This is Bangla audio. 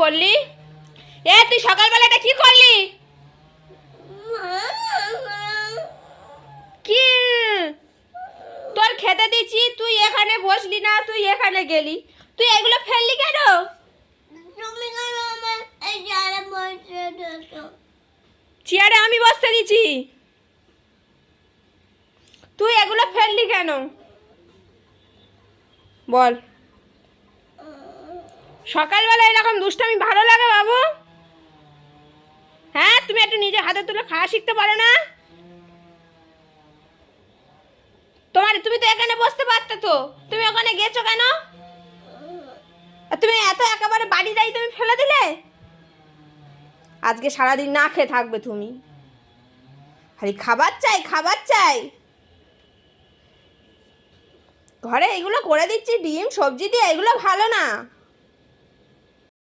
করলি? তুই সকালবেলাটা কি করলি? কি তোর খেতে দিচ্ছি, তুই এখানে বসলি না, তুই এখানে গেলি, তুই এগুলো ফেললি কেন? চেয়ারে আমি বসতে দিচ্ছি, তুই এগুলো ফেললি কেন বল? সকালবেলা এরকম দুষ্টামি ভালো লাগে বাবু? হ্যাঁ, তুমি একটু নিজে হাতে তুলে খাওয়া শিখতে পারো না? তুমি তো এখানে বসতে পারতে তো, তুমি ওখানে গেছো কেন? তুমি এত একেবারে বাড়ি যাই তুমি ফেলে দিলে? আজকে সারাদিন না খেয়ে থাকবে তুমি, খালি খাবার চাই খাবার চাই। ঘরে এগুলো করে দিচ্ছি, ডিম সবজি দিয়ে, এগুলো ভালো না।